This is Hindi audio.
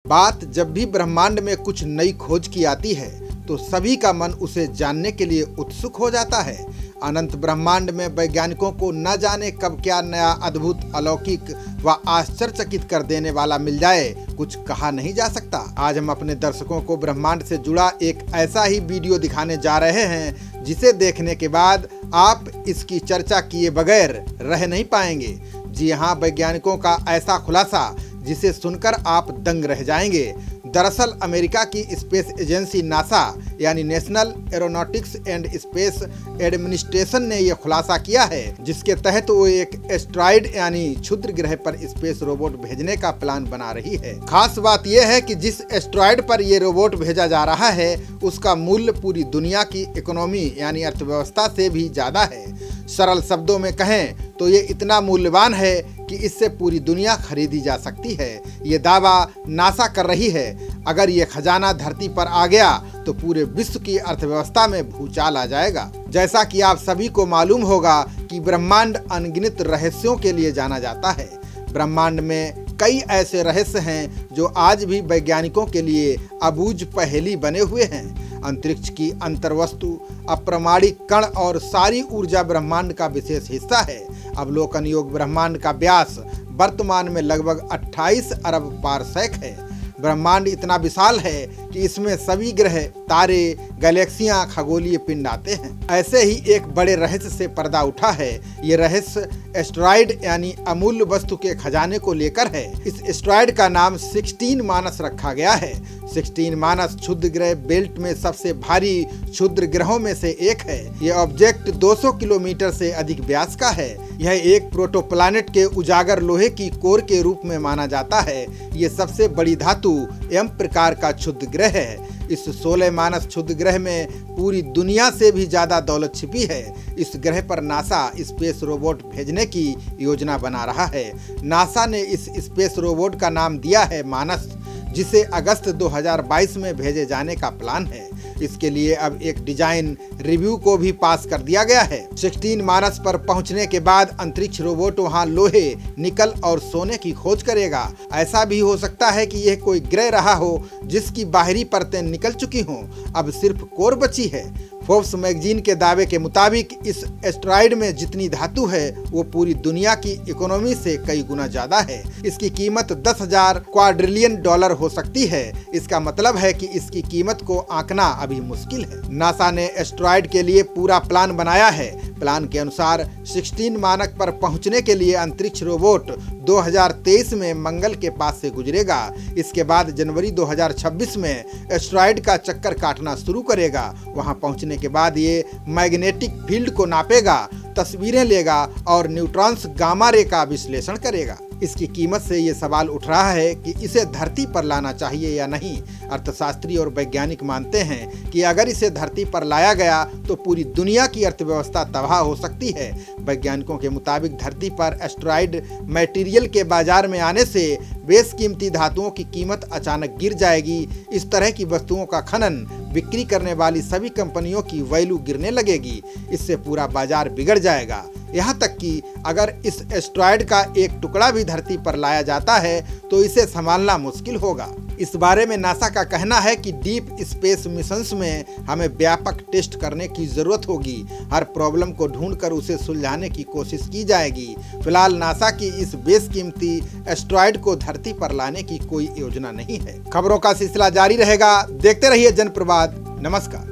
बात जब भी ब्रह्मांड में कुछ नई खोज की आती है तो सभी का मन उसे जानने के लिए उत्सुक हो जाता है। अनंत ब्रह्मांड में वैज्ञानिकों को न जाने कब क्या नया अद्भुत अलौकिक व आश्चर्यचकित कर देने वाला मिल जाए, कुछ कहा नहीं जा सकता। आज हम अपने दर्शकों को ब्रह्मांड से जुड़ा एक ऐसा ही वीडियो दिखाने जा रहे हैं जिसे देखने के बाद आप इसकी चर्चा किए बगैर रह नहीं पाएंगे। जी हाँ, वैज्ञानिकों का ऐसा खुलासा जिसे सुनकर आप दंग रह जाएंगे। दरअसल अमेरिका की स्पेस एजेंसी नासा यानी national aeronautics and space administration ने यह खुलासा किया है, जिसके तहत वो एक एस्टेरॉयड यानी क्षुद्र ग्रह पर स्पेस रोबोट भेजने का प्लान बना रही है। खास बात यह है कि जिस एस्टेरॉयड पर ये रोबोट भेजा जा रहा है उसका मूल्य पूरी दुनिया की इकोनॉमी यानी अर्थव्यवस्था से भी ज्यादा है। सरल शब्दों में कहें तो ये इतना मूल्यवान है कि इससे पूरी दुनिया खरीदी जा सकती है। ये दावा नासा कर रही है। अगर ये खजाना धरती पर आ गया तो पूरे विश्व की अर्थव्यवस्था में भूचाल आ जाएगा। जैसा कि आप सभी को मालूम होगा कि ब्रह्मांड अनगिनत रहस्यों के लिए जाना जाता है। ब्रह्मांड में कई ऐसे रहस्य हैं जो आज भी वैज्ञानिकों के लिए अबूझ पहेली बने हुए हैं। अंतरिक्ष की अंतर्वस्तु, अप्रमाणिक कण और सारी ऊर्जा ब्रह्मांड का विशेष हिस्सा है। अवलोकन योग्य ब्रह्मांड का व्यास वर्तमान में लगभग 28 अरब पारसेक है। ब्रह्मांड इतना विशाल है कि इसमें सभी ग्रह, तारे, गैलेक्सियां, खगोलीय पिंड आते हैं। ऐसे ही एक बड़े रहस्य से पर्दा उठा है। ये रहस्य एस्टेरॉयड यानी अमूल्य वस्तु के खजाने को लेकर है। इस एस्टेरॉयड का नाम 16 मानस रखा गया है। 16 मानस क्षुद्र ग्रह बेल्ट में सबसे भारी क्षुद्र ग्रहों में से एक है। यह ऑब्जेक्ट 200 किलोमीटर से अधिक व्यास का है। यह एक प्रोटोप्लानेट के उजागर लोहे की कोर के रूप में माना जाता है। ये सबसे बड़ी धातु एम प्रकार का क्षुद्र ग्रह है। इस 16 मानस क्षुद्र ग्रह में पूरी दुनिया से भी ज्यादा दौलत छिपी है। इस ग्रह पर नासा स्पेस रोबोट भेजने की योजना बना रहा है। नासा ने इस स्पेस रोबोट का नाम दिया है मानस, जिसे अगस्त 2022 में भेजे जाने का प्लान है। इसके लिए अब एक डिजाइन रिव्यू को भी पास कर दिया गया है। 16 मानस पर पहुंचने के बाद अंतरिक्ष रोबोट वहां लोहे, निकल और सोने की खोज करेगा। ऐसा भी हो सकता है कि यह कोई ग्रह रहा हो जिसकी बाहरी परतें निकल चुकी हों, अब सिर्फ कोर बची है। फोर्ब्स मैगजीन के दावे के मुताबिक इस एस्टेरॉयड में जितनी धातु है वो पूरी दुनिया की इकोनॉमी से कई गुना ज्यादा है। इसकी कीमत 10,000 क्वाड्रिलियन डॉलर हो सकती है। इसका मतलब है कि इसकी कीमत को आंकना अभी मुश्किल है। नासा ने एस्टेरॉयड के लिए पूरा प्लान बनाया है। प्लान के अनुसार 16 मानक पर पहुंचने के लिए अंतरिक्ष रोबोट 2023 में मंगल के पास से गुजरेगा। इसके बाद जनवरी 2026 में एस्टेरॉयड का चक्कर काटना शुरू करेगा। वहां पहुंचने के बाद ये मैग्नेटिक फील्ड को नापेगा, तस्वीरें लेगा और न्यूट्रॉन्स गामा रे का विश्लेषण करेगा। इसकी कीमत से ये सवाल उठ रहा है कि इसे धरती पर लाना चाहिए या नहीं। अर्थशास्त्री और वैज्ञानिक मानते हैं कि अगर इसे धरती पर लाया गया तो पूरी दुनिया की अर्थव्यवस्था तबाह हो सकती है। वैज्ञानिकों के मुताबिक धरती पर एस्टेरॉयड मटेरियल के बाजार में आने से बेशकीमती धातुओं की कीमत अचानक गिर जाएगी। इस तरह की वस्तुओं का खनन, बिक्री करने वाली सभी कंपनियों की वैल्यू गिरने लगेगी। इससे पूरा बाजार बिगड़ जाएगा। यहाँ तक कि अगर इस एस्टेरॉयड का एक टुकड़ा भी धरती पर लाया जाता है तो इसे संभालना मुश्किल होगा। इस बारे में नासा का कहना है कि डीप स्पेस मिशंस में हमें व्यापक टेस्ट करने की जरूरत होगी। हर प्रॉब्लम को ढूंढकर उसे सुलझाने की कोशिश की जाएगी। फिलहाल नासा की इस बेशकीमती एस्टेरॉयड को धरती पर लाने की कोई योजना नहीं है। खबरों का सिलसिला जारी रहेगा। देखते रहिए जनप्रवाद। नमस्कार।